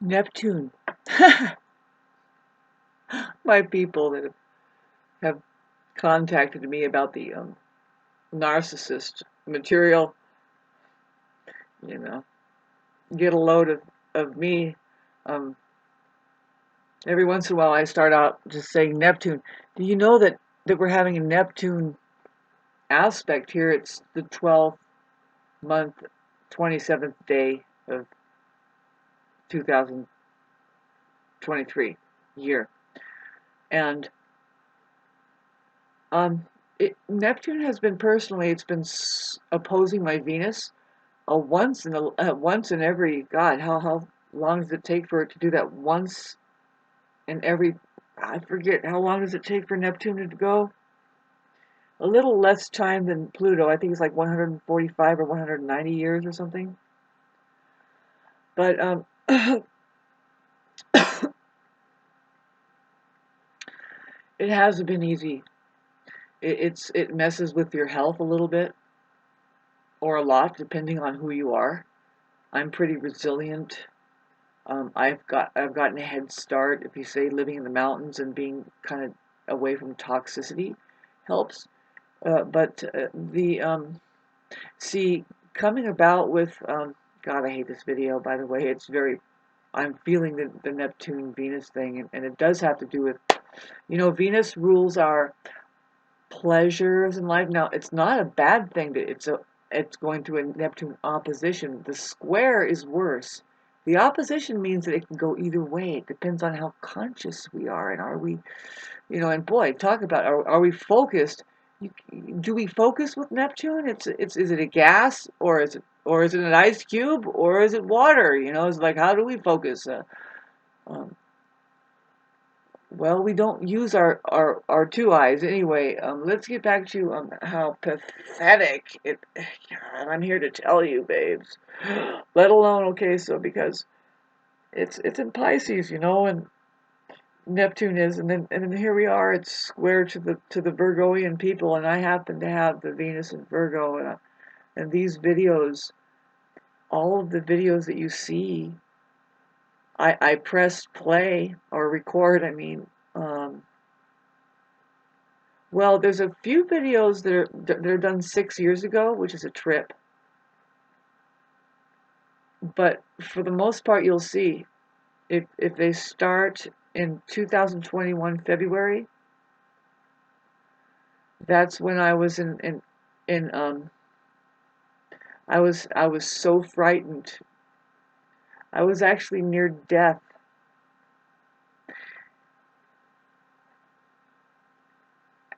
Neptune. My people that have contacted me about the narcissist material, you know, get a load of me. Um, every once in a while I start out just saying Neptune. Do you know that we're having a Neptune aspect here? It's the 12th month, 27th day of 2023 year. And um, Neptune has been personally, it's been opposing my Venus once in every, God, how long does it take for it to do that once in every, I forget, how long does it take for Neptune to go? A little less time than Pluto. I think it's like 145 or 190 years or something. But it hasn't been easy. It messes with your health a little bit, or a lot, depending on who you are. I'm pretty resilient. I've gotten a head start. If you say living in the mountains and being kind of away from toxicity helps. But the see coming about with God, I hate this video. By the way, it's very. I'm feeling the Neptune Venus thing, and it does have to do with, Venus rules our pleasures in life. Now, it's not a bad thing that it's going through a Neptune opposition. The square is worse. The opposition means that it can go either way. It depends on how conscious we are, and are we, and boy, talk about are we focused? You, do we focus with Neptune? It's is it a gas, or is it an ice cube, or is it water? It's like, how do we focus? Um, Well, we don't use our two eyes anyway. Let's get back to how pathetic it. God, I'm here to tell you, babes. Let alone, okay, so because it's in Pisces, and Neptune is, and then here we are. It's square to the Virgoian people, and I happen to have the Venus in Virgo, and these videos, all of the videos that you see, I pressed play or record. I mean. Well, there's a few videos that are done 6 years ago, which is a trip. But for the most part, you'll see if they start in 2021 February, that's when I was in I was so frightened. I was actually near death.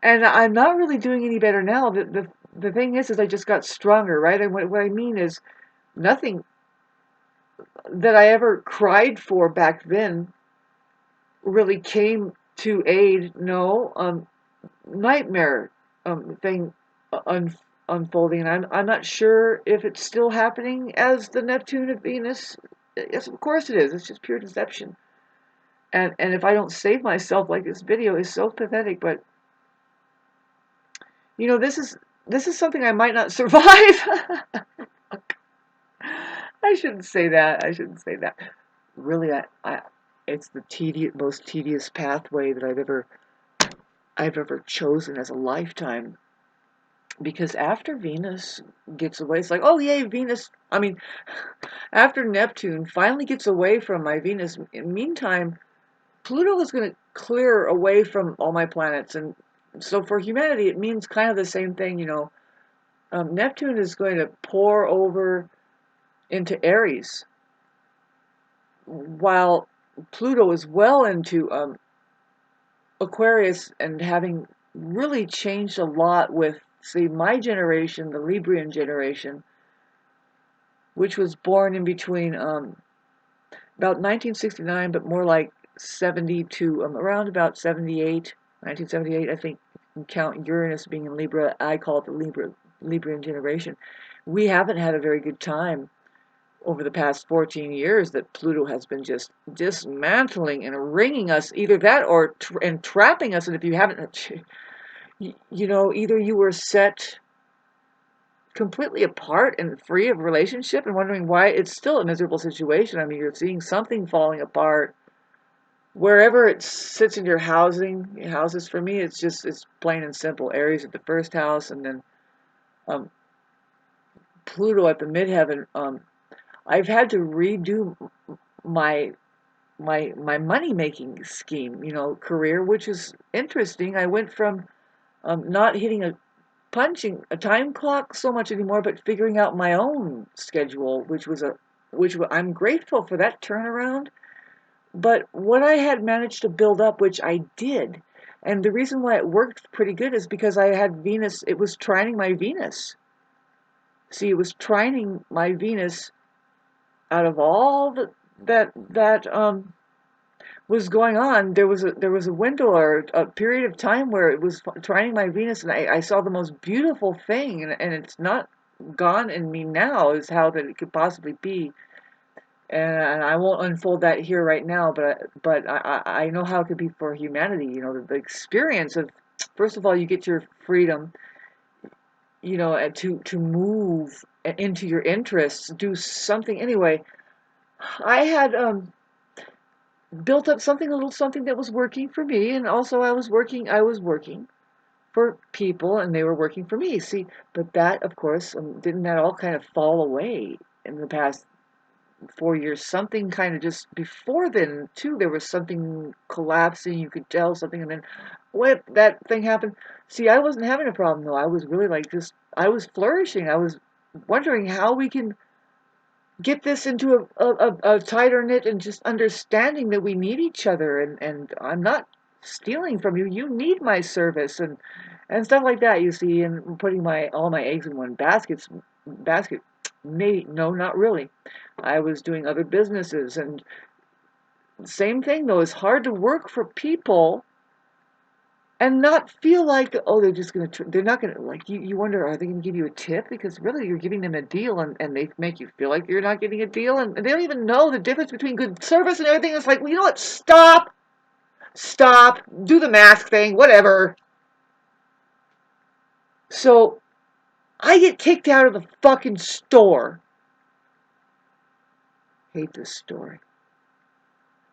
And I'm not really doing any better now. The thing is I just got stronger, right? And what I mean is nothing that I ever cried for back then really came to aid. No, nightmare thing unfolding, and I'm not sure if it's still happening as the Neptune of Venus. Yes, of course it is. It's just pure deception. And if I don't save myself, like this video is so pathetic, but this is something I might not survive. I shouldn't say that. I shouldn't say that. Really, I it's the most tedious pathway that I've ever chosen as a lifetime. Because after Venus gets away, it's like, oh yay, Venus. I mean, after Neptune finally gets away from my Venus, in the meantime, Pluto is going to clear away from all my planets. And so for humanity, it means kind of the same thing. Neptune is going to pour over into Aries, while Pluto is well into Aquarius, and having really changed a lot with, see, my generation, the Librian generation, which was born in between about 1969, but more like 70 to around about 78, 1978, I think. You can count Uranus being in Libra. I call it the Librian generation. We haven't had a very good time over the past 14 years that Pluto has been just dismantling and wringing us, either that or entrapping us. And if you haven't, either you were set completely apart and free of relationship and wondering why it's still a miserable situation. I mean, you're seeing something falling apart wherever it sits in your houses. For me, it's plain and simple. Aries at the first house, and then um, Pluto at the midheaven. I've had to redo my my money making scheme, career, which is interesting. I went from not hitting a punching a time clock so much anymore, but figuring out my own schedule, I'm grateful for that turnaround. But what I had managed to build up, which I did, and the reason why it worked pretty good is because I had Venus. It was trining my Venus. See, it was trining my Venus out of all that was going on. There was a window or a period of time where it was trining my Venus, and I saw the most beautiful thing, and it's not gone in me now, is how that it could possibly be. And I won't unfold that here right now, but I know how it could be for humanity. The experience of, first of all, you get your freedom, and to move into your interests, do something anyway. I had built up something, a little something that was working for me, and also I was working for people, and they were working for me. See, but that, of course, didn't that all kind of fall away in the past 4 years? Something kind of just before then too. There was something collapsing. You could tell something, and then when that thing happened, see, I wasn't having a problem though. I was really like just I was flourishing. I was wondering how we can get this into a tighter knit, and just understanding that we need each other, and I'm not stealing from you. You need my service, and stuff like that, you see, and putting my all my eggs in one basket. Maybe, no, not really. I was doing other businesses, and same thing though. It's hard to work for people and not feel like, oh, they're not gonna, like, you wonder, are they gonna give you a tip? Because really you're giving them a deal, and they make you feel like you're not getting a deal, and they don't even know the difference between good service and everything. It's like, well, you know what, stop, do the mask thing, whatever. So I get kicked out of the fucking store. Hate this story.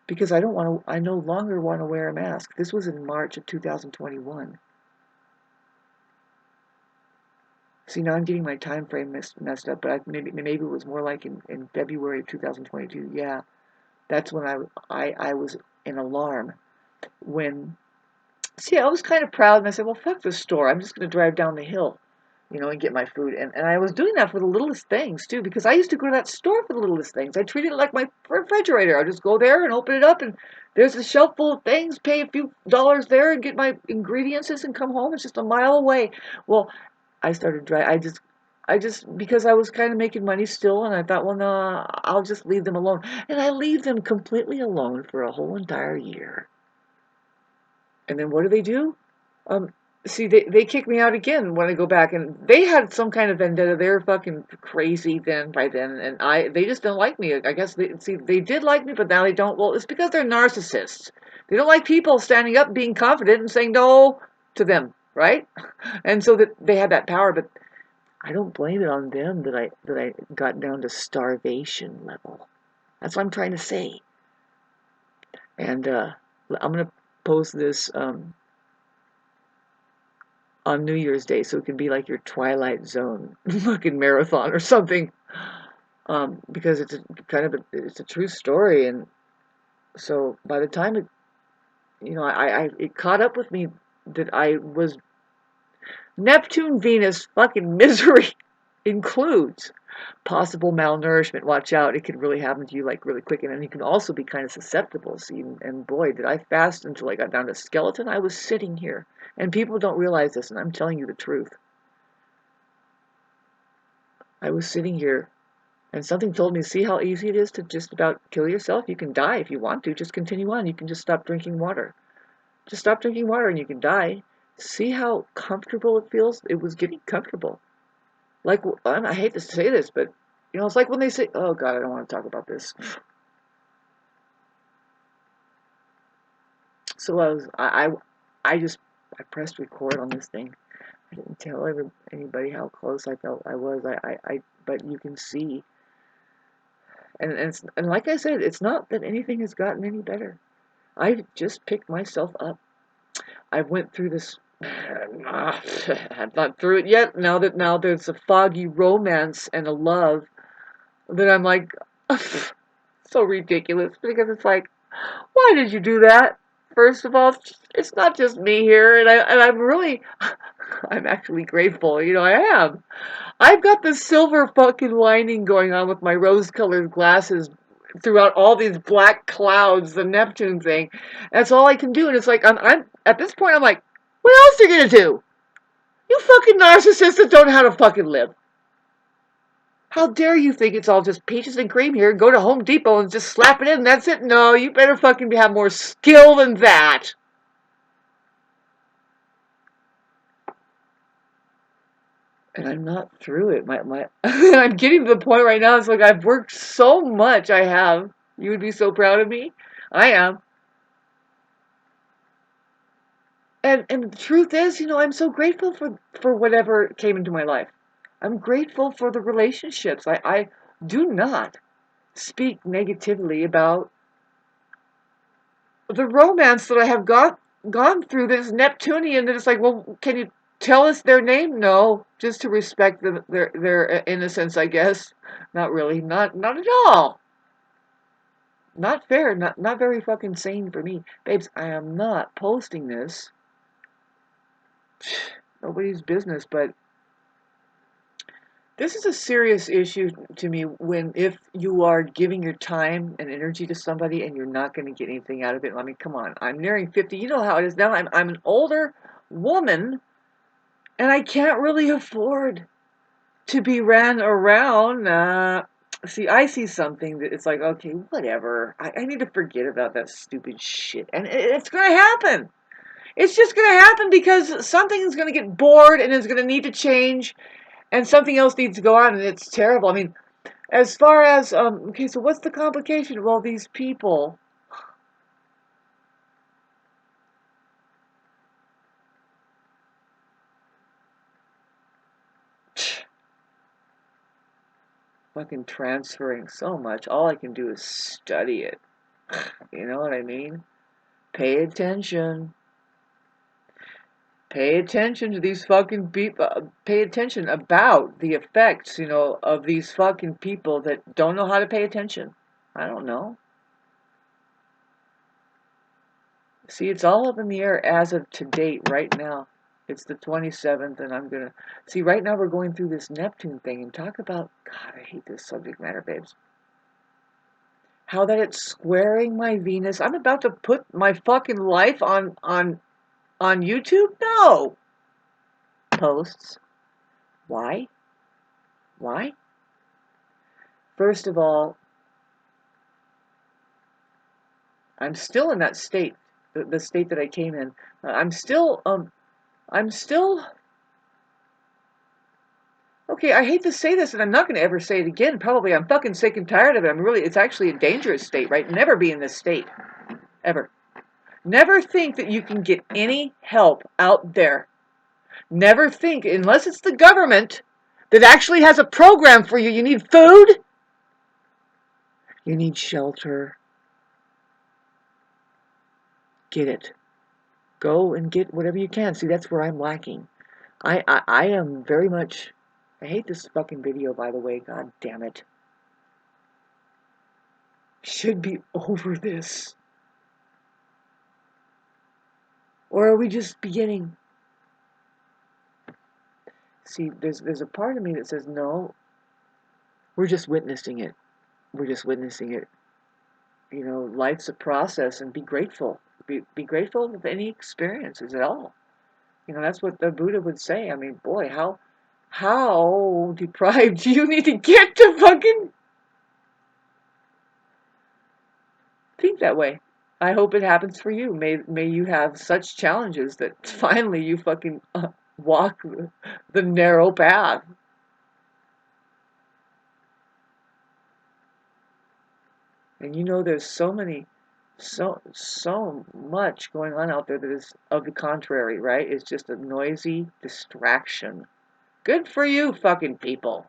Because I no longer want to wear a mask. This was in March of 2021. See, now I'm getting my time frame messed up, but maybe it was more like in February of 2022. Yeah, that's when I was in alarm. When, see, I was kind of proud, and I said, well, fuck the store. I'm just going to drive down the hill, and get my food. And I was doing that for the littlest things too, because I used to go to that store for the littlest things. I treated it like my refrigerator. I'd just go there and open it up, and there's a shelf full of things, pay a few dollars there, and get my ingredients and come home. It's just a mile away. Well, I started driving. I just because I was kind of making money still, and I thought, well, no, I'll just leave them alone. And I leave them completely alone for a whole entire year. And then what do? Um, See, they kick me out again when I go back, and they had some kind of vendetta. They're fucking crazy by then, and they just don't like me. I guess they did like me, but now they don't. Well, it's because they're narcissists. They don't like people standing up, being confident, and saying no to them, right? And so that they had that power, but I don't blame it on them that I got down to starvation level. That's what I'm trying to say. And I'm gonna post this on New Year's Day, so it can be like your Twilight Zone fucking marathon or something. Because it's it's a true story, and so by the time it caught up with me that I was Neptune Venus fucking misery includes possible malnourishment. Watch out, it can really happen to you like really quick, and then you can also be kind of susceptible. See, and boy, did I fast until I got down to skeleton. I was sitting here, and people don't realize this, and I'm telling you the truth. I was sitting here, and something told me, see how easy it is to just about kill yourself? You can die if you want to. Just continue on. You can just stop drinking water. Just stop drinking water and you can die. See how comfortable it feels? It was getting comfortable. Like, I hate to say this, but, it's like when they say, oh God, I don't want to talk about this. So I pressed record on this thing, I didn't tell anybody how close I felt I was. But you can see, and like I said, it's not that anything has gotten any better. I've just picked myself up. I went through this. I'm not through it yet. Now there's a foggy romance and a love that I'm like, so ridiculous because it's like, why did you do that? First of all, it's not just me here, I'm really, I'm actually grateful. I am. I've got the silver fucking lining going on with my rose-colored glasses throughout all these black clouds, the Neptune thing. That's all I can do, and it's like I'm at this point. I'm like, what else are you gonna do? You fucking narcissists that don't know how to fucking live. How dare you think it's all just peaches and cream here? Go to Home Depot and just slap it in and that's it? No, you better fucking have more skill than that. And I'm not through it. I'm getting to the point right now. It's like I've worked so much. I have. You would be so proud of me. I am. And the truth is, I'm so grateful for whatever came into my life. I'm grateful for the relationships. I do not speak negatively about the romance that I have gone through that is Neptunian. That it's like, well, can you tell us their name? No, just to respect their innocence, I guess. Not really. Not at all. Not fair. Not very fucking sane for me, babes. I am not posting this. Nobody's business, but this is a serious issue to me if you are giving your time and energy to somebody and you're not going to get anything out of it. I mean, come on. I'm nearing 50. You know how it is now. I'm an older woman and I can't really afford to be ran around. I see something that it's like, okay, whatever. I need to forget about that stupid shit. And it's going to happen. It's just going to happen because something is going to get bored and is going to need to change and something else needs to go on, and it's terrible. I mean, as far as, okay, so what's the complication? Well, these people, fucking transferring so much. All I can do is study it. You know what I mean? Pay attention. Pay attention to these fucking people. Pay attention about the effects, of these fucking people that don't know how to pay attention. I don't know. See, it's all up in the air as of to date right now. It's the 27th, and I'm gonna see. Right now, we're going through this Neptune thing, and talk about God. I hate this subject matter, babes. How that it's squaring my Venus. I'm about to put my fucking life on YouTube. No posts. Why? Why? First of all, I'm still in that state, the state that I came in. I'm still. Okay, I hate to say this, and I'm not going to ever say it again. Probably, I'm fucking sick and tired of it. It's actually a dangerous state, right? Never be in this state. Ever. Never think that you can get any help out there. Never think, unless it's the government that actually has a program for you. You need food. You need shelter. Get it. Go and get whatever you can. See, that's where I'm lacking. I am very much. I hate this fucking video, by the way. God damn it. Should be over this. Or are we just beginning? See, there's a part of me that says, no, we're just witnessing it. We're just witnessing it. Life's a process, and be grateful. Be grateful of any experiences at all. That's what the Buddha would say. I mean, boy, how deprived do you need to get to fucking think that way? I hope it happens for you. May you have such challenges that finally you fucking walk the narrow path. And there's so many So much going on out there that is of the contrary, right? It's just a noisy distraction. Good for you fucking people.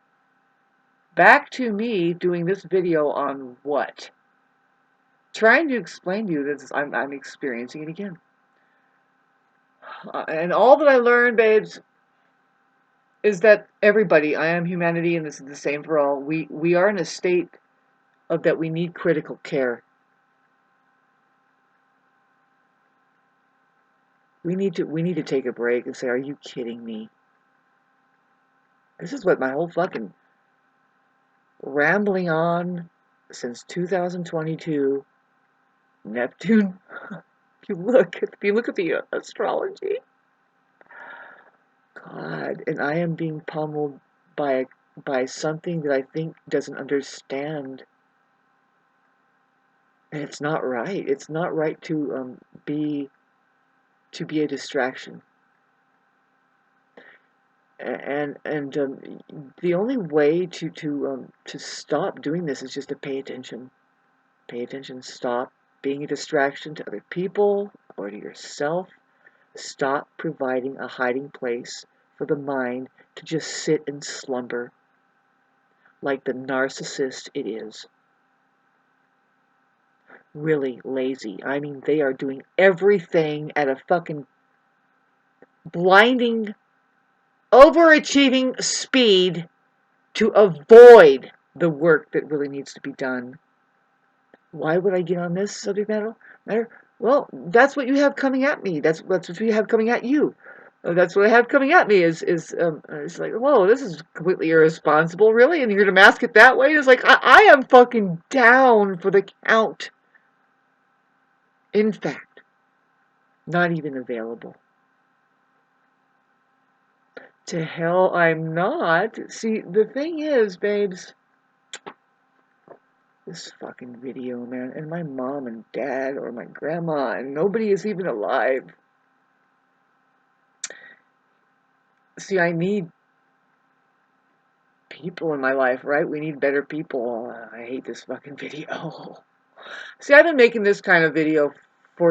Back to me doing this video on what? Trying to explain to you that I'm experiencing it again. And all that I learned, babes, is that everybody, I am humanity, and this is the same for all. We are in a state of that we need critical care. We need to take a break and say, are you kidding me? This is what my whole fucking rambling on since 2022. Neptune. If you look at the astrology, God, and I am being pummeled by something that I think doesn't understand. And it's not right. It's not right be a distraction. And the only way to stop doing this is just to pay attention. Pay attention. Stop being a distraction to other people or to yourself. Stop providing a hiding place for the mind to just sit and slumber like the narcissist it is. Really lazy. I mean, they are doing everything at a fucking blinding, overachieving speed to avoid the work that really needs to be done. Why would I get on this subject matter? Well, that's what you have coming at me. That's what you have coming at you. That's what I have coming at me is like, whoa, this is completely irresponsible, really? And you're going to mask it that way? It's like, I am fucking down for the count. In fact, not even available. To hell, I'm not. See, the thing is, babes, this fucking video, man, and my mom and dad or my grandma, and nobody is even alive. See, I need people in my life, right? We need better people. I hate this fucking video. See, I've been making this kind of video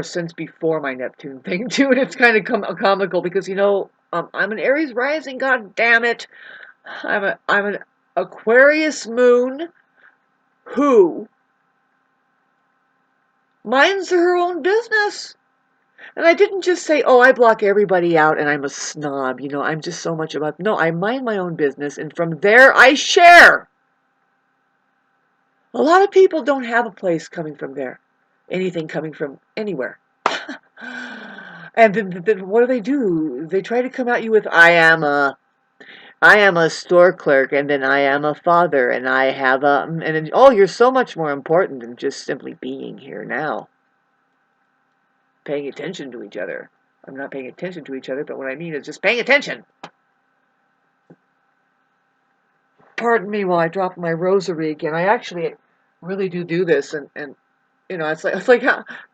since before my Neptune thing, too, and it's kind of comical because, I'm an Aries rising, god damn it. I'm an Aquarius moon who minds her own business. And I didn't just say, oh, I block everybody out and I'm a snob. I'm just so much about... No, I mind my own business, and from there I share. A lot of people don't have a place coming from there. Anything coming from anywhere. And then what do? They try to come at you with, I am a store clerk, and then I am a father, and I have oh, you're so much more important than just simply being here now. Paying attention to each other. I'm not paying attention to each other, but what I mean is just paying attention. Pardon me while I drop my rosary again. I actually really do this, and it's like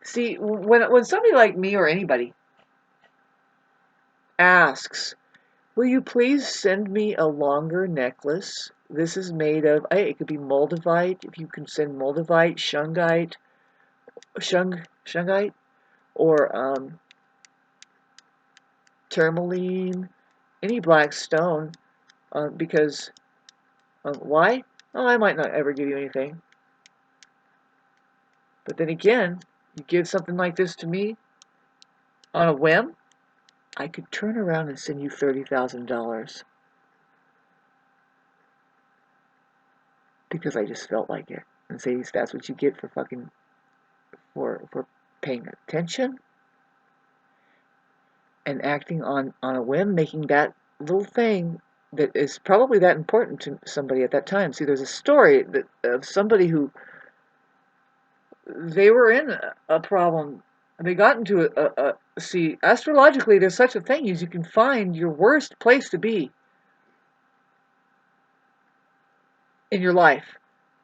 see, when somebody like me or anybody asks, will you please send me a longer necklace? This is made of, it could be moldavite, if you can send moldavite, shungite, or tourmaline, any black stone, because, why? Oh, I might not ever give you anything. But then again, you give something like this to me on a whim, I could turn around and send you $30,000 because I just felt like it, and say that's what you get for fucking for paying attention and acting on a whim, making that little thing that is probably that important to somebody at that time. See, there's a story of somebody who they were in a problem. They got into see, astrologically, there's such a thing as you can find your worst place to be in your life.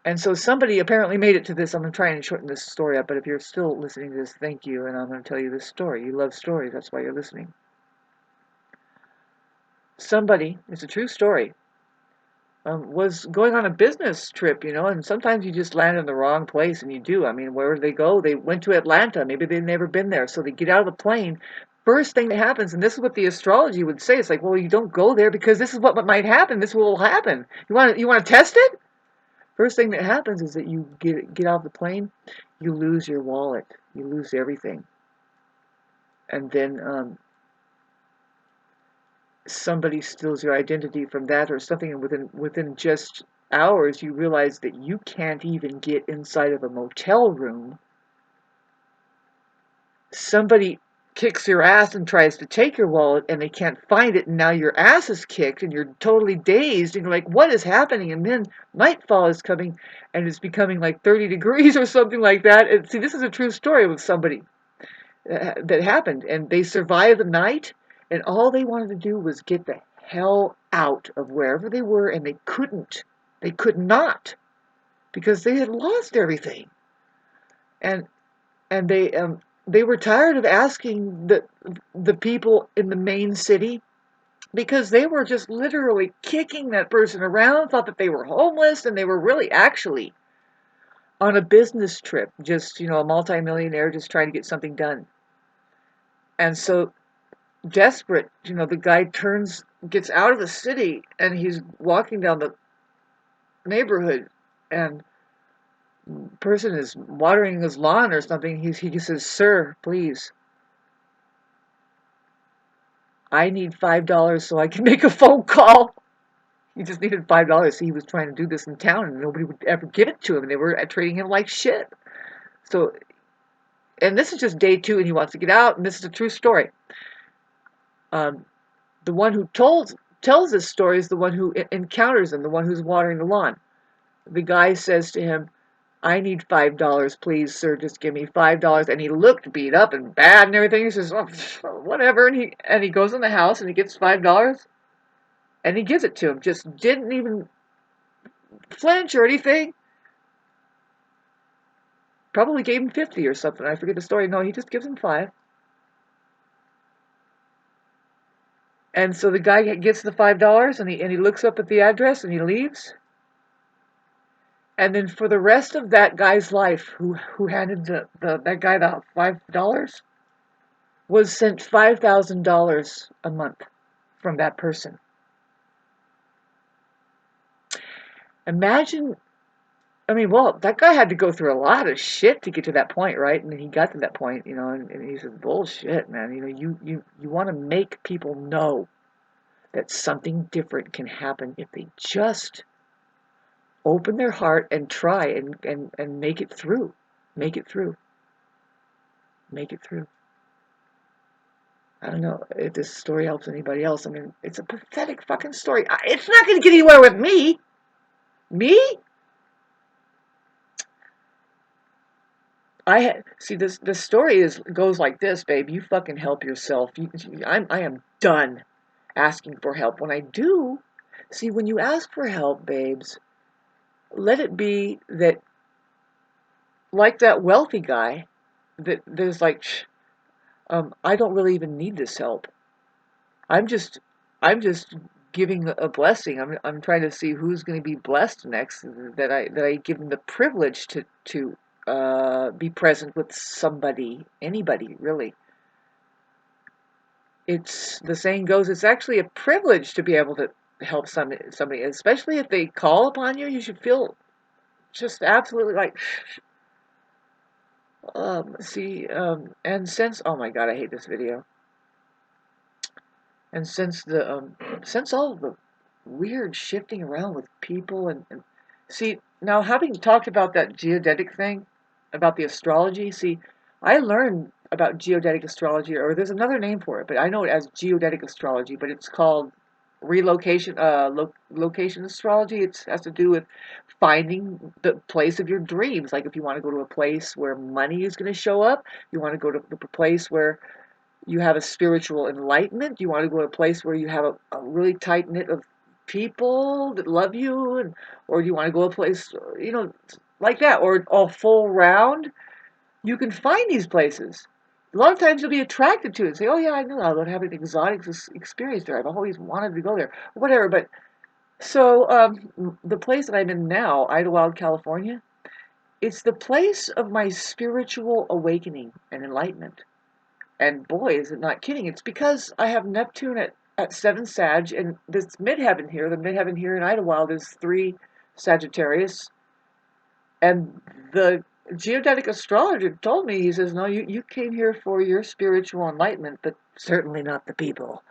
And so somebody apparently made it to this. I'm going to try and shorten this story up, but if you're still listening to this, thank you, and I'm going to tell you this story. You love stories, that's why you're listening. Somebody, it's a true story, was going on a business trip, and sometimes you just land in the wrong place, and you do. I mean, where did they go? They went to Atlanta. Maybe they'd never been there, so they get out of the plane. First thing that happens, and this is what the astrology would say, it's like, well, you don't go there because this is what might happen. This will happen. You want to test it? First thing that happens is that you get out of the plane, you lose your wallet, you lose everything, and then somebody steals your identity from that or something, and within just hours you realize that you can't even get inside of a motel room. Somebody kicks your ass and tries to take your wallet, and they can't find it, and now your ass is kicked and you're totally dazed and you're like, what is happening? And then nightfall is coming and it's becoming like 30 degrees or something like that. And see, this is a true story with somebody that happened, and they survived the night, and all they wanted to do was get the hell out of wherever they were, and they couldn't. They could not, because they had lost everything, and and they were tired of asking the people in the main city, because they were just literally kicking that person around, thought that they were homeless, and they were really actually on a business trip, just a multimillionaire just trying to get something done. And so desperate, the guy gets out of the city, and he's walking down the neighborhood, and person is watering his lawn or something. He says, "Sir, please, I need $5 so I can make a phone call." He just needed $5. He was trying to do this in town, and nobody would ever give it to him. They were treating him like shit. So, and this is just day 2, and he wants to get out, and this is a true story. The one who tells this story is the one who encounters him, the one who's watering the lawn. The guy says to him, "I need $5, please, sir. Just give me $5." And he looked beat up and bad and everything. He says, "Oh, whatever." And he goes in the house and he gets $5 and he gives it to him. Just didn't even flinch or anything. Probably gave him 50 or something. I forget the story. No, he just gives him 5. And so the guy gets the $5, and he looks up at the address and he leaves. And then for the rest of that guy's life, who handed that guy the $5, was sent $5,000 a month from that person. Imagine, I mean, well, that guy had to go through a lot of shit to get to that point, right? And then he got to that point, and he said, "Bullshit, man. You want to make people know that something different can happen if they just open their heart and try and make it through. Make it through. Make it through." I don't know if this story helps anybody else. I mean, it's a pathetic fucking story. It's not going to get anywhere with me. Me? See, this story goes like this, babe. You fucking help yourself. I am done asking for help. When I do, see, when you ask for help, babes, let it be that, like that wealthy guy, that there's like, I don't really even need this help. I'm just, I'm just giving a blessing. I'm trying to see who's going to be blessed next. That I give them the privilege to be present with somebody, anybody really. It's, the saying goes, it's actually a privilege to be able to help somebody, especially if they call upon you. You should feel just absolutely like, and since, oh my God, I hate this video. And since all of the weird shifting around with people, and see, now having talked about that geodetic thing, about the astrology, see, I learned about geodetic astrology, or there's another name for it, but I know it as geodetic astrology, but it's called location astrology. It has to do with finding the place of your dreams. Like if you want to go to a place where money is going to show up, you want to go to the place where you have a spiritual enlightenment, you want to go to a place where you have a really tight knit of people that love you, or do you want to go to a place, like that, or a full round. You can find these places. A lot of times you'll be attracted to it and say, "Oh yeah, I know, I would have an exotic experience there. I've always wanted to go there," whatever. But So, the place that I'm in now, Idlewild, California, it's the place of my spiritual awakening and enlightenment. And boy, is it not kidding. It's because I have Neptune at 7 Sag, and this midheaven here, the midheaven here in Idlewild is 3 Sagittarius. And the geodetic astrologer told me, he says, no, you came here for your spiritual enlightenment, but certainly not the people.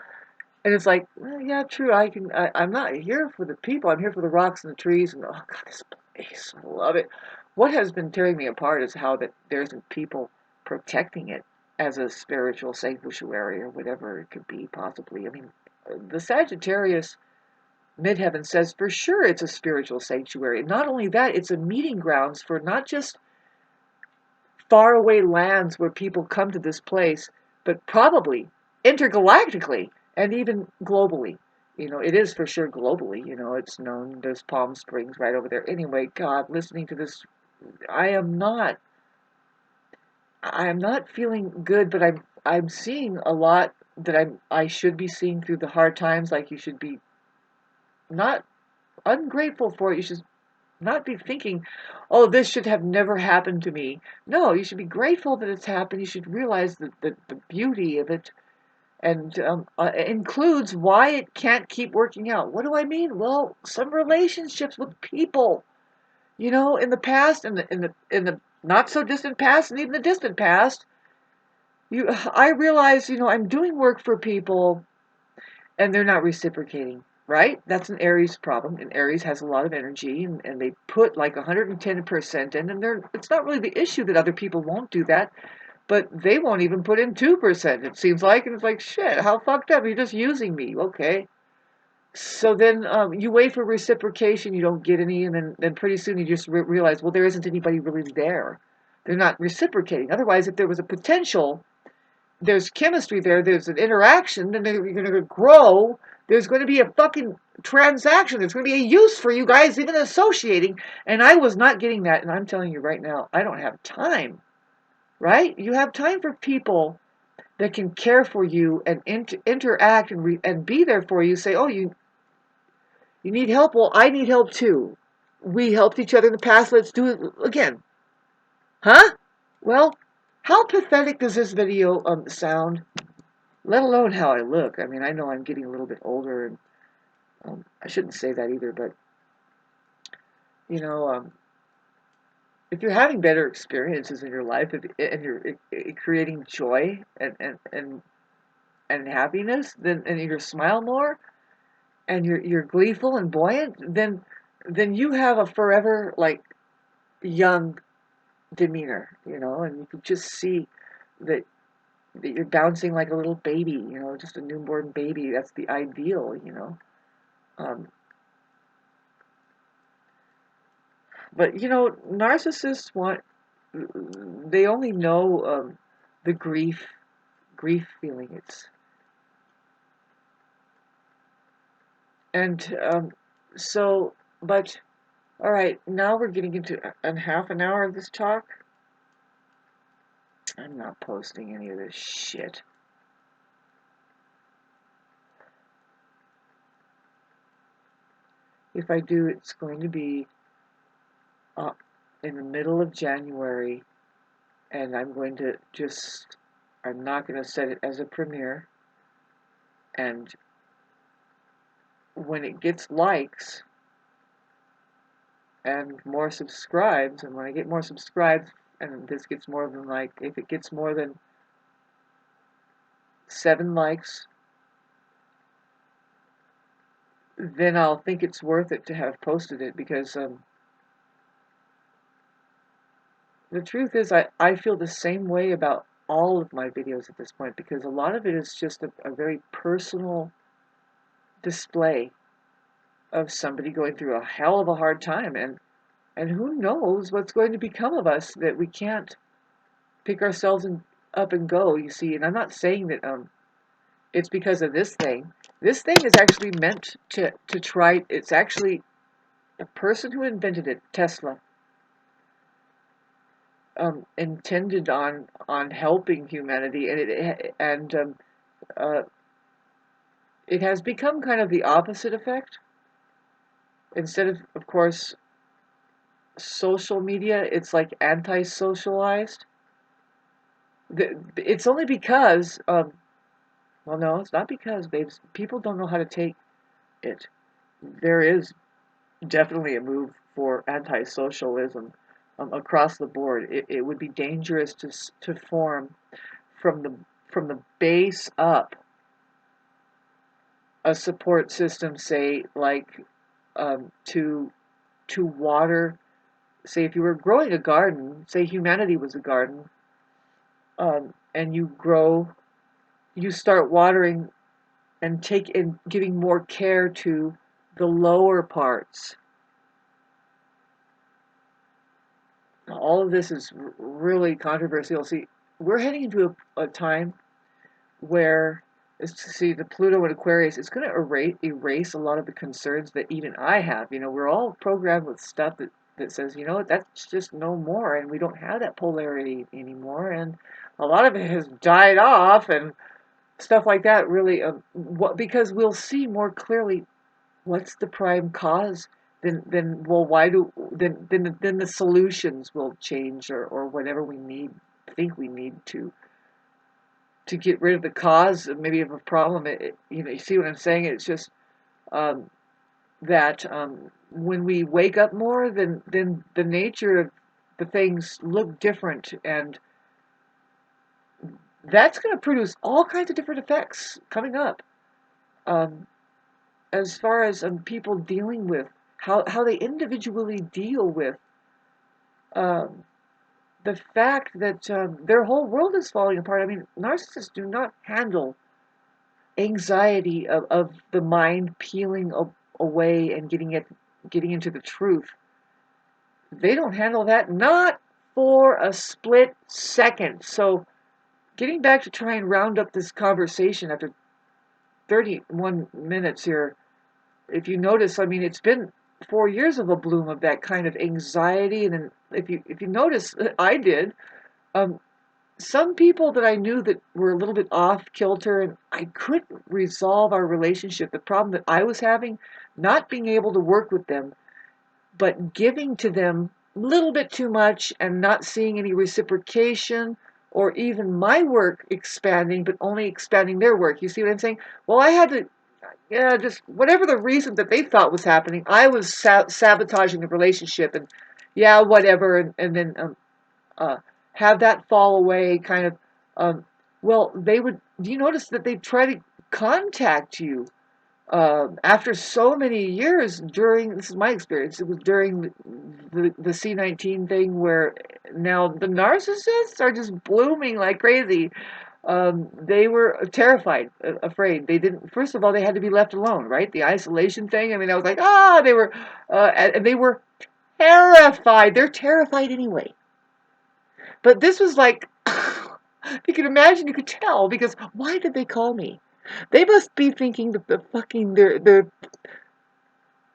And it's like, well, yeah, true. I'm not here for the people. I'm here for the rocks and the trees. And oh God, this place, I love it. What has been tearing me apart is how that there isn't people protecting it as a spiritual sanctuary or whatever it could be, possibly. I mean, the Sagittarius midheaven says for sure it's a spiritual sanctuary. Not only that, it's a meeting grounds for not just faraway lands where people come to this place, but probably intergalactically and even globally. You know, it is for sure globally. You know, it's known. There's Palm Springs right over there. Anyway, God, listening to this, I am not. I am not feeling good, but I'm seeing a lot that I should be seeing through the hard times. Like you should be not ungrateful for it. You should not be thinking, oh, this should have never happened to me. No, you should be grateful that it's happened. You should realize the beauty of it and includes why it can't keep working out. What do I mean? Well, some relationships with people, you know, in the past, in the not so distant past, and even the distant past, I realize, you know, I'm doing work for people and they're not reciprocating, right? That's an Aries problem, and Aries has a lot of energy, and they put like 110% in, and it's not really the issue that other people won't do that, but they won't even put in 2%, it seems like, and it's like, shit, how fucked up, you're just using me, okay. So then you wait for reciprocation, you don't get any, and then pretty soon you just realize, well, there isn't anybody really there. They're not reciprocating. Otherwise, if there was a potential, there's chemistry there, there's an interaction, then you're going to grow. There's going to be a fucking transaction. There's going to be a use for you guys even associating. And I was not getting that. And I'm telling you right now, I don't have time, right? You have time for people that can care for you and interact and be there for you. Say, oh, you need help? Well, I need help too. We helped each other in the past. Let's do it again. Huh? Well, how pathetic does this video sound? Let alone how I look. I mean, I know I'm getting a little bit older, and I shouldn't say that either, but you know, if you're having better experiences in your life and you're creating joy and happiness, then and you smile more and you're gleeful and buoyant, then you have a forever like young demeanor, you know, and you can just see that you're bouncing like a little baby, you know, just a newborn baby. That's the ideal, you know. Um, But you know, narcissists want they only know the grief feeling. It's and so, but all right, now we're getting into a half an hour of this talk. I'm not posting any of this shit. If I do, it's going to be uh, in the middle of January, and I'm going to just I'm not going to set it as a premiere, and when it gets likes and more subscribes, and when I get more subscribes, and this gets more than like, if it gets more than 7 likes, then I'll think it's worth it to have posted it, because the truth is I feel the same way about all of my videos at this point, because a lot of it is just a very personal display of somebody going through a hell of a hard time, and who knows what's going to become of us, that we can't pick ourselves up and go, you see. And I'm not saying that it's because of this thing. This thing is actually meant to try. It's actually the person who invented it, Tesla, intended on helping humanity, and uh, it has become kind of the opposite effect. instead of course, social media, it's like anti-socialized. It's only because, well, no, it's not because, babes. People don't know how to take it. There is definitely a move for anti-socialism across the board. It would be dangerous to form from the base up a support system, say like to water. Say if you were growing a garden, say humanity was a garden, and you start watering and giving more care to the lower parts. All of this is really controversial. See, we're heading into a time where, see, the Pluto and Aquarius, it's going to erase a lot of the concerns that even I have. We're all programmed with stuff that says, that's just no more, and we don't have that polarity anymore, and a lot of it has died off, and stuff like that. Really, because we'll see more clearly what's the prime cause. Then well, why do then the solutions will change, or whatever we think we need to get rid of the cause maybe of a problem. You see what I'm saying? It's just um, that when we wake up more, then the nature of the things look different, and that's going to produce all kinds of different effects coming up. Um, as far as people dealing with how they individually deal with um, the fact that their whole world is falling apart. I mean, narcissists do not handle anxiety of the mind peeling away and getting into the truth. They don't handle that, not for a split second. So, getting back to try and round up this conversation after 31 minutes here, if you notice, I mean, it's been 4 years of a bloom of that kind of anxiety, and then if you notice, I did. Um, some people that I knew that were a little bit off kilter, and I couldn't resolve our relationship. The problem that I was having, not being able to work with them, but giving to them a little bit too much and not seeing any reciprocation, or even my work expanding, but only expanding their work. You see what I'm saying? Well, I had to, yeah, just whatever the reason that they thought was happening, I was sabotaging the relationship, and yeah, whatever, and then uh, have that fall away, kind of. Um, well, they would. Do you notice that they try to contact you after so many years? During, this is my experience, it was during the C19 thing, where now the narcissists are just blooming like crazy. They were terrified, afraid. They didn't. First of all, they had to be left alone, right? The isolation thing. I mean, I was like, they were, and they were terrified. They're terrified anyway. But this was like, you could imagine, you could tell, because why did they call me? They must be thinking that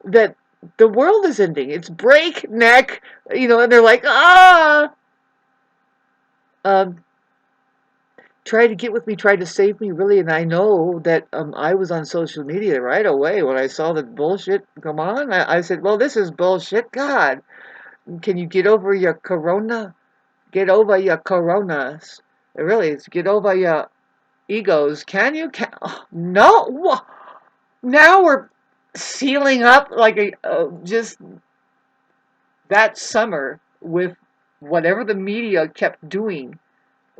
that the world is ending. It's breakneck, and they're like, um, try to get with me, try to save me, really. And I know that I was on social media right away when I saw the bullshit come on. I said, well, this is bullshit. God, can you get over your corona? Get over your coronas. Really, it's get over your egos. Can you? No. Now we're sealing up like just that summer with whatever the media kept doing.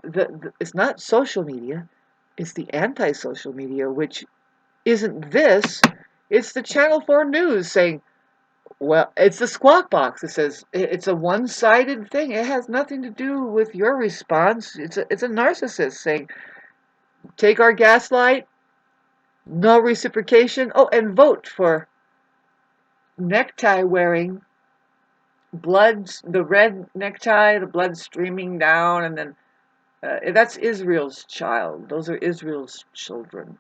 It's not social media, it's the anti-social media, which isn't this. It's the Channel 4 News saying, well, it's the squawk box. It says it's a one-sided thing. It has nothing to do with your response. It's a narcissist saying, take our gaslight, no reciprocation. Oh, and vote for necktie wearing, the red necktie, the blood streaming down, and then that's Israel's child. Those are Israel's children.